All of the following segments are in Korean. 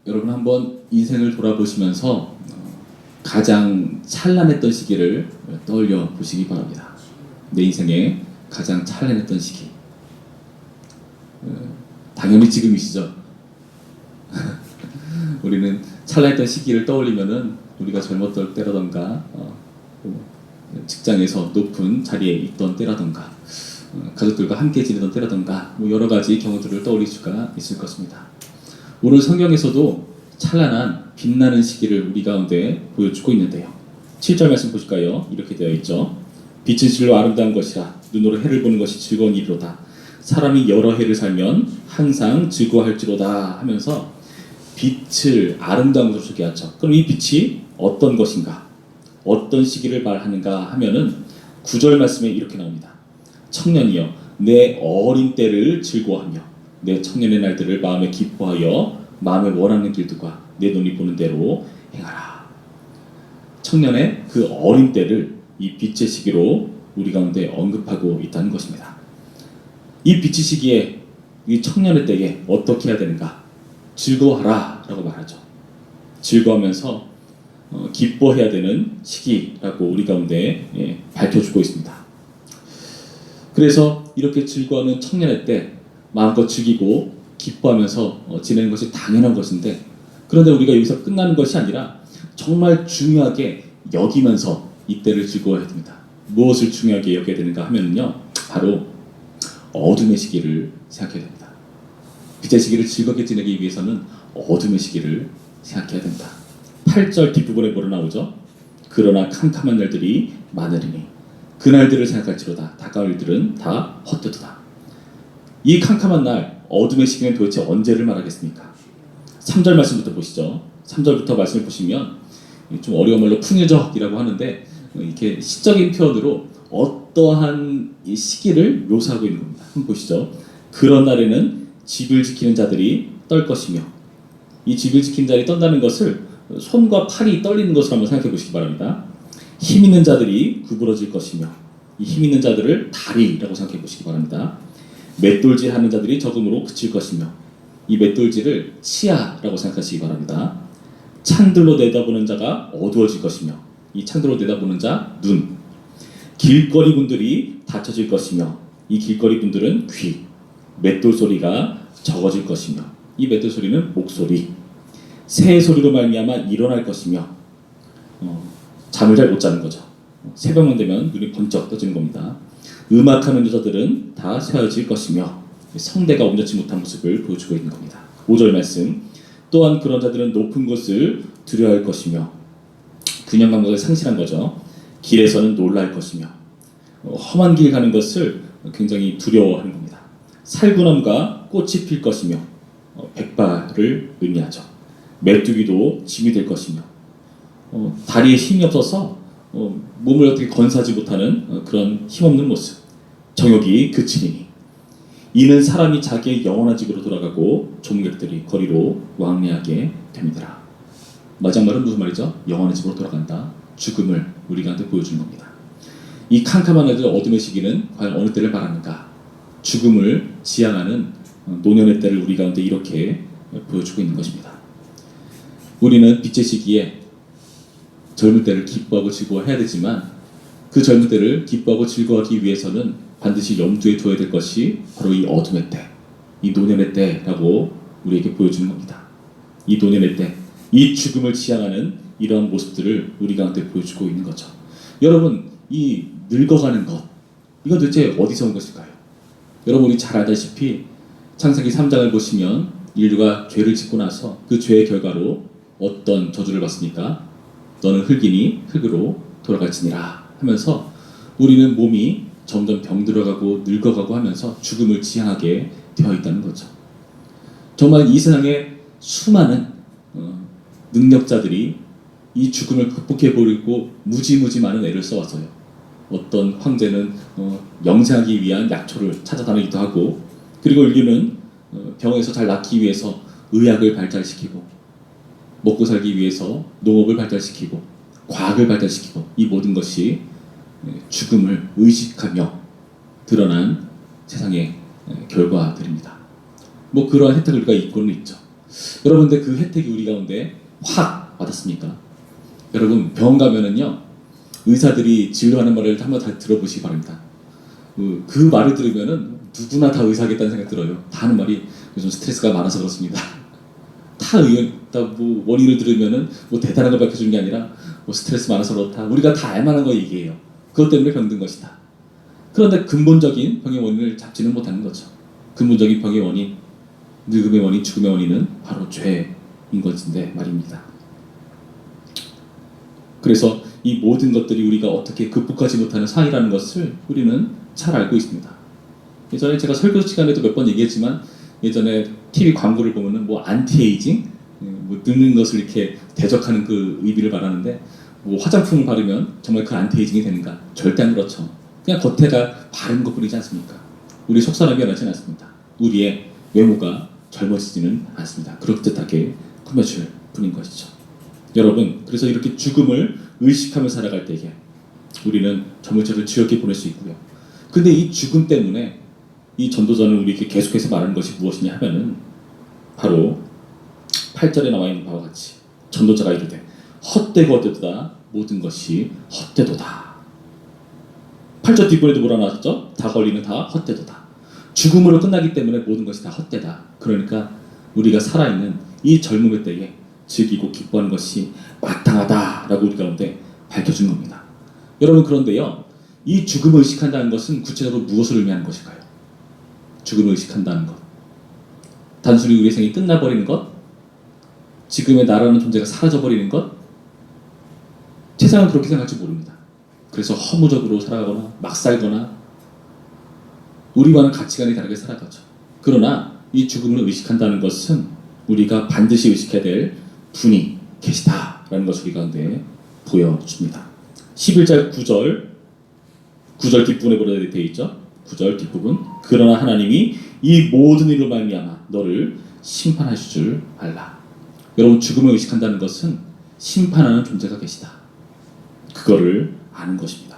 여러분 한번 인생을 돌아보시면서 가장 찬란했던 시기를 떠올려 보시기 바랍니다. 내 인생에 가장 찬란했던 시기. 당연히 지금이시죠. 우리는 찬란했던 시기를 떠올리면은 우리가 젊었던 때라던가 직장에서 높은 자리에 있던 때라던가 가족들과 함께 지내던 때라던가 여러 가지 경우들을 떠올릴 수가 있을 것입니다. 오늘 성경에서도 찬란한 빛나는 시기를 우리 가운데 보여주고 있는데요. 7절 말씀 보실까요? 이렇게 되어 있죠. 빛은 실로 아름다운 것이라 눈으로 해를 보는 것이 즐거운 일이로다. 사람이 여러 해를 살면 항상 즐거워할지로다 하면서 빛을 아름다운 것으로 소개하죠. 그럼 이 빛이 어떤 것인가? 어떤 시기를 말하는가 하면은 9절 말씀에 이렇게 나옵니다. 청년이여 내 어린 때를 즐거워하며 내 청년의 날들을 마음에 기뻐하여 마음에 원하는 길들과 내 눈이 보는 대로 행하라. 청년의 그 어린 때를 이 빛의 시기로 우리 가운데 언급하고 있다는 것입니다. 이 빛의 시기에 이 청년의 때에 어떻게 해야 되는가? 즐거워하라 라고 말하죠. 즐거워하면서 기뻐해야 되는 시기라고 우리 가운데 밝혀주고 있습니다. 그래서 이렇게 즐거워하는 청년의 때 마음껏 즐기고 기뻐하면서 지내는 것이 당연한 것인데, 그런데 우리가 여기서 끝나는 것이 아니라 정말 중요하게 여기면서 이때를 즐거워해야 됩니다. 무엇을 중요하게 여겨야 되는가 하면요, 바로 어둠의 시기를 생각해야 됩니다. 빛의 시기를 즐겁게 지내기 위해서는 어둠의 시기를 생각해야 됩니다. 8절 뒷부분에 뭐로 나오죠? 그러나 캄캄한 날들이 많으리니 그 날들을 생각할지로다. 다가올 일들은 다 헛되도다. 이 캄캄한 날, 어둠의 시기는 도대체 언제를 말하겠습니까? 3절 말씀부터 보시죠. 3절부터 말씀을 보시면 좀 어려운 말로 풍요적이라고 하는데, 이렇게 시적인 표현으로 어떠한 이 시기를 묘사하고 있는 겁니다. 한번 보시죠. 그런 날에는 집을 지키는 자들이 떨 것이며, 이 집을 지키는 자들이 떤다는 것을 손과 팔이 떨리는 것으로 한번 생각해 보시기 바랍니다. 힘 있는 자들이 구부러질 것이며, 이 힘 있는 자들을 다리라고 생각해 보시기 바랍니다. 맷돌질 하는 자들이 적음으로 그칠 것이며, 이 맷돌질을 치아라고 생각하시기 바랍니다. 창들로 내다보는 자가 어두워질 것이며, 이 창들로 내다보는 자 눈. 길거리 분들이 닫혀질 것이며, 이 길거리 분들은 귀. 맷돌 소리가 적어질 것이며, 이 맷돌 소리는 목소리. 새 소리로 말미암아 일어날 것이며, 잠을 잘 못 자는 거죠. 새벽만 되면 눈이 번쩍 떠지는 겁니다. 음악하는 여자들은 다 세워질 것이며, 성대가 온전치 못한 모습을 보여주고 있는 겁니다. 5절 말씀. 또한 그런 자들은 높은 곳을 두려워할 것이며, 균형 감각을 상실한 거죠. 길에서는 놀랄 것이며, 험한 길 가는 것을 굉장히 두려워하는 겁니다. 살구나무가 꽃이 필 것이며, 백발을 의미하죠. 메뚜기도 짐이 될 것이며, 다리에 힘이 없어서 몸을 어떻게 건사하지 못하는 그런 힘없는 모습. 정욕이 그치리니 이는 사람이 자기의 영원한 집으로 돌아가고 종객들이 거리로 왕래하게 됩니다. 마지막 말은 무슨 말이죠? 영원한 집으로 돌아간다. 죽음을 우리가 보여주는 겁니다. 이 캄캄한 날들 어둠의 시기는 과연 어느 때를 말하는가? 죽음을 지향하는 노년의 때를 우리 가운데 이렇게 보여주고 있는 것입니다. 우리는 빛의 시기에 젊을 때를 기뻐하고 즐거워해야 되지만, 그 젊을 때를 기뻐하고 즐거워하기 위해서는 반드시 염두에 두어야 될 것이 바로 이 어둠의 때, 이 노년의 때라고 우리에게 보여주는 겁니다. 이 노년의 때, 이 죽음을 지향하는 이러한 모습들을 우리 가운데 보여주고 있는 거죠. 여러분, 이 늙어가는 것, 이건 도대체 어디서 온 것일까요? 여러분이 잘 알다시피 창세기 3장을 보시면 인류가 죄를 짓고 나서 그 죄의 결과로 어떤 저주를 받습니까? 너는 흙이니 흙으로 돌아갈지니라 하면서 우리는 몸이 점점 병들어가고 늙어가고 하면서 죽음을 지향하게 되어 있다는 거죠. 정말 이 세상에 수많은 능력자들이 이 죽음을 극복해보려고 무지무지 많은 애를 써왔어요. 어떤 황제는 영생하기 위한 약초를 찾아다니기도 하고, 그리고 인류는 병에서 잘 낫기 위해서 의학을 발달시키고, 먹고 살기 위해서 농업을 발달시키고, 과학을 발달시키고, 이 모든 것이 죽음을 의식하며 드러난 세상의 결과들입니다. 그러한 혜택을 우리가 입고는 있죠. 여러분들 그 혜택이 우리 가운데 확 받았습니까? 여러분 병원 가면은요 의사들이 진료하는 말을 한번 다 들어보시기 바랍니다. 그 말을 들으면은 누구나 다 의사겠다는 생각 들어요. 다 하는 말이 요즘 스트레스가 많아서 그렇습니다. 뭐 원인을 들으면은 뭐 대단한 걸 밝혀주는 게 아니라 뭐 스트레스 많아서 그렇다. 우리가 다 알만한 거 얘기해요. 그것 때문에 병든 것이다. 그런데 근본적인 병의 원인을 잡지는 못하는 거죠. 근본적인 병의 원인, 늙음의 원인, 죽음의 원인은 바로 죄인 것인데 말입니다. 그래서 이 모든 것들이 우리가 어떻게 극복하지 못하는 상이라는 것을 우리는 잘 알고 있습니다. 예전에 제가 설교 시간에도 몇 번 얘기했지만 예전에 TV 광고를 보면은 뭐 안티에이징, 뭐 늙는 것을 이렇게 대적하는 그 의미를 말하는데 뭐 화장품을 바르면 정말 그 안티에이징이 되는가? 절대 안 그렇죠. 그냥 겉에가 바른 것뿐이지 않습니까? 우리 속 사람이 변하지는 않습니다. 우리의 외모가 젊어지지는 않습니다. 그럴듯하게 꾸며줄 뿐인 것이죠. 여러분, 그래서 이렇게 죽음을 의식하며 살아갈 때에 우리는 젊을저를 즐겁게 보낼 수 있고요. 근데 이 죽음 때문에 이 전도자는 우리에게 계속해서 말하는 것이 무엇이냐 하면은 바로 8절에 나와 있는 바와 같이 전도자가 이르되 헛되고 헛되도다 모든 것이 헛되도다. 8절 뒷부분에도 뭐라 나왔죠? 다 걸리는 다 헛되도다. 죽음으로 끝나기 때문에 모든 것이 다 헛되다. 그러니까 우리가 살아있는 이 젊음의 때에 즐기고 기뻐하는 것이 마땅하다라고 우리 가운데 밝혀준 겁니다. 여러분 그런데요, 이 죽음을 의식한다는 것은 구체적으로 무엇을 의미하는 것일까요? 죽음을 의식한다는 것, 단순히 우리의 생이 끝나버리는 것, 지금의 나라는 존재가 사라져버리는 것, 세상은 그렇게 생각할지 모릅니다. 그래서 허무적으로 살아가거나 막 살거나 우리와는 가치관이 다르게 살아가죠. 그러나 이 죽음을 의식한다는 것은 우리가 반드시 의식해야 될 분이 계시다라는 것을 우리 가운데 보여줍니다. 11절 9절 뒷부분에 보라 되어 있죠. 9절 뒷부분. 그러나 하나님이 이 모든 일로 말미암아 너를 심판하실 줄 알라. 여러분 죽음을 의식한다는 것은 심판하는 존재가 계시다. 그거를 아는 것입니다.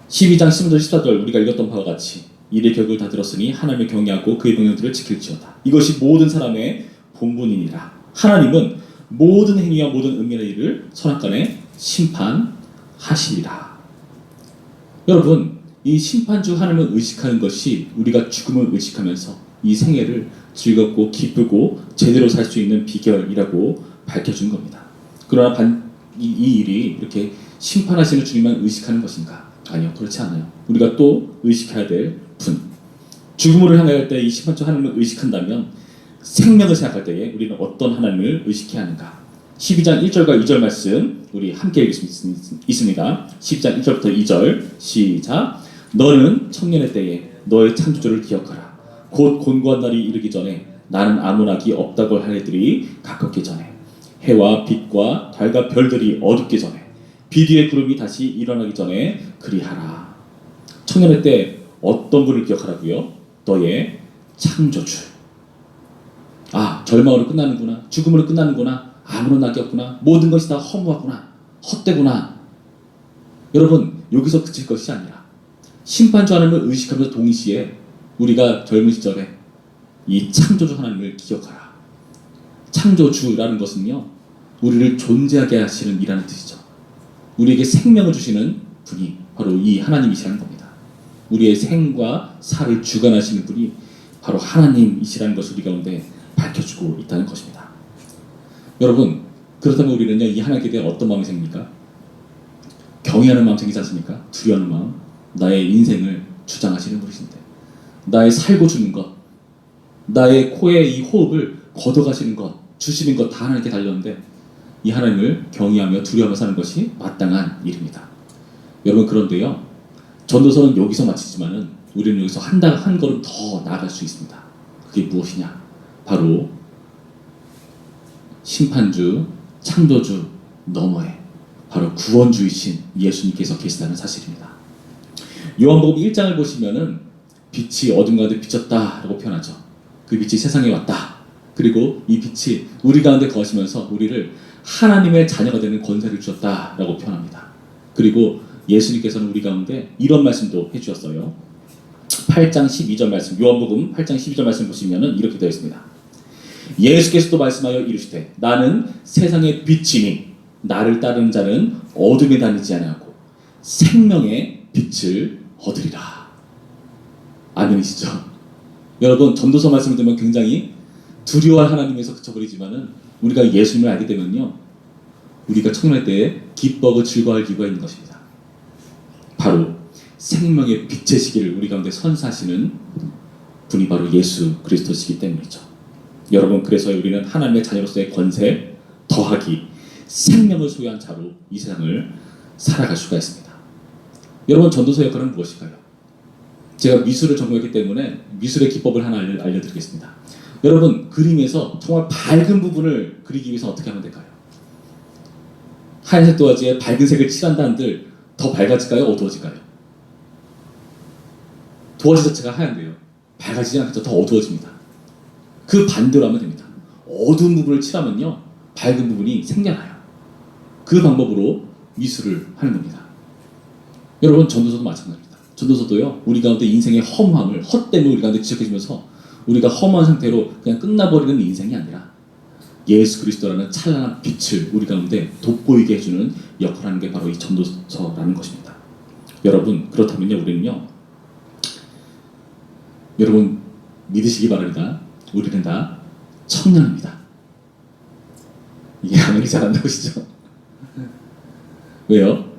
12장 10절 14절 우리가 읽었던 바와 같이 일의 격을 다 들었으니 하나님을 경외하고 그의 명령들을 지킬지어다. 이것이 모든 사람의 본분이니라. 하나님은 모든 행위와 모든 은밀한 일을 선악간에 심판하시리라. 여러분 이 심판주 하나님을 의식하는 것이 우리가 죽음을 의식하면서 이 생애를 즐겁고 기쁘고 제대로 살 수 있는 비결이라고 밝혀준 겁니다. 그러나 이 일이 이렇게 심판하시는 주님만 의식하는 것인가? 아니요, 그렇지 않아요. 우리가 또 의식해야 될 분, 죽음을 향할 때 이 심판주 하나님을 의식한다면 생명을 생각할 때에 우리는 어떤 하나님을 의식해야 하는가? 12장 1절과 2절 말씀 우리 함께 읽을 수 있습니다. 12장 1절부터 2절 시작. 너는 청년의 때에 너의 창조주를 기억하라. 곧 곤고한 날이 이르기 전에 나는 아무 낙이 없다고 할 애들이 가깝기 전에 해와 빛과 달과 별들이 어둡기 전에 비 뒤에 구름이 다시 일어나기 전에 그리하라. 청년의 때 어떤 분을 기억하라고요? 너의 창조주. 아, 절망으로 끝나는구나. 죽음으로 끝나는구나. 아무런 낙이 없구나. 모든 것이 다 허무하구나. 헛되구나. 여러분 여기서 그칠 것이 아니라 심판주 하나님을 의식하면서 동시에 우리가 젊은 시절에 이 창조주 하나님을 기억하라. 창조주라는 것은요 우리를 존재하게 하시는 이라는 뜻이죠. 우리에게 생명을 주시는 분이 바로 이 하나님이시라는 겁니다. 우리의 생과 살을 주관하시는 분이 바로 하나님이시라는 것을 우리 가운데 밝혀주고 있다는 것입니다. 여러분 그렇다면 우리는요 이 하나님께 대해 어떤 마음이 생깁니까? 경외하는 마음 생기지 않습니까? 두려워하는 마음. 나의 인생을 주장하시는 분이신데 나의 살고 주는 것, 나의 코에 이 호흡을 걷어가시는 것, 주시는 것 다 하나님께 달렸는데 이 하나님을 경외하며 두려워하며 사는 것이 마땅한 일입니다. 여러분 그런데요 전도서는 여기서 마치지만은 우리는 여기서 한 걸음 더 나아갈 수 있습니다. 그게 무엇이냐? 바로 심판주, 창조주 너머에 바로 구원주이신 예수님께서 계시다는 사실입니다. 요한복음 1장을 보시면은 빛이 어둠 가운데 비쳤다라고 표현하죠. 그 빛이 세상에 왔다. 그리고 이 빛이 우리 가운데 거하시면서 우리를 하나님의 자녀가 되는 권세를 주셨다라고 표현합니다. 그리고 예수님께서는 우리 가운데 이런 말씀도 해주셨어요. 8장 12절 말씀, 요한복음 8장 12절 말씀 보시면은 이렇게 되어 있습니다. 예수께서도 말씀하여 이르시되 나는 세상의 빛이니 나를 따르는 자는 어둠에 다니지 아니하고 생명의 빛을 얻으리라. 아멘이시죠? 여러분, 전도서 말씀을 들으면 굉장히 두려워할 하나님에서 그쳐버리지만은 우리가 예수님을 알게 되면요, 우리가 청년할 때에 기뻐하고 즐거워할 이유가 있는 것입니다. 바로 생명의 빛의 시기를 우리 가운데 선사하시는 분이 바로 예수 그리스도시기 때문이죠. 여러분, 그래서 우리는 하나님의 자녀로서의 권세 더하기 생명을 소유한 자로 이 세상을 살아갈 수가 있습니다. 여러분, 전도서 역할은 무엇일까요? 제가 미술을 전공했기 때문에 미술의 기법을 하나 알려드리겠습니다. 여러분, 그림에서 정말 밝은 부분을 그리기 위해서 어떻게 하면 될까요? 하얀색 도화지에 밝은 색을 칠한다 한들 더 밝아질까요? 어두워질까요? 도화지 자체가 하얀데요, 밝아지지 않겠죠? 더 어두워집니다. 그 반대로 하면 됩니다. 어두운 부분을 칠하면요, 밝은 부분이 생겨나요. 그 방법으로 미술을 하는 겁니다. 여러분, 전도서도 마찬가지입니다. 전도서도요, 우리 가운데 인생의 허무함을, 헛됨을 우리 가운데 지적해주면서 우리가 허무한 상태로 그냥 끝나버리는 인생이 아니라 예수 그리스도라는 찬란한 빛을 우리 가운데 돋보이게 해주는 역할을 하는 게 바로 이 전도서라는 것입니다. 여러분, 그렇다면요, 우리는요, 여러분 믿으시기 바랍니다. 우리는 다 청년입니다. 이게 아멘이 잘 안 나오시죠? 왜요?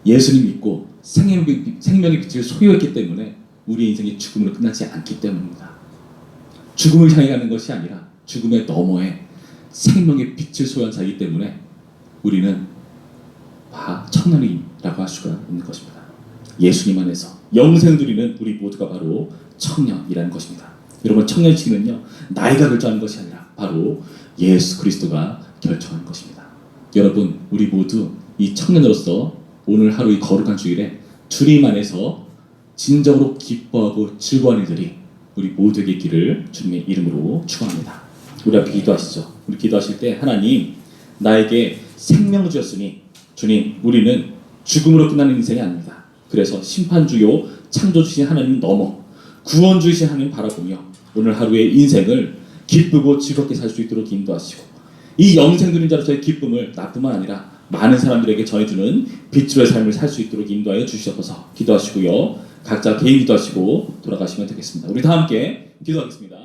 예수님 믿고 생명의 빛을 소유했기 때문에 우리의 인생이 죽음으로 끝나지 않기 때문입니다. 죽음을 향해 가는 것이 아니라 죽음의 너머에 생명의 빛을 소유한 자이기 때문에 우리는 다 청년이라고 할 수가 있는 것입니다. 예수님 안에서 영생 누리는 우리 모두가 바로 청년이라는 것입니다. 여러분, 청년시기는요, 나이가 결정하는 것이 아니라 바로 예수 그리스도가 결정하는 것입니다. 여러분, 우리 모두 이 청년으로서 오늘 하루 이 거룩한 주일에 주님 안에서 진정으로 기뻐하고 즐거워하는 일들이 우리 모두에게 있기를 주님의 이름으로 축원합니다. 우리 앞에 기도하시죠. 우리 기도하실 때, 하나님, 나에게 생명을 주셨으니 주님, 우리는 죽음으로 끝나는 인생이 아닙니다. 그래서 심판주요 창조주신 하나님 넘어 구원주이신 하나님 바라보며 오늘 하루의 인생을 기쁘고 즐겁게 살 수 있도록 인도하시고, 이 영생 누린 자로서의 기쁨을 나뿐만 아니라 많은 사람들에게 전해주는 빛으로의 삶을 살 수 있도록 인도하여 주시옵소서. 기도하시고요, 각자 개인 기도하시고 돌아가시면 되겠습니다. 우리 다 함께 기도하겠습니다.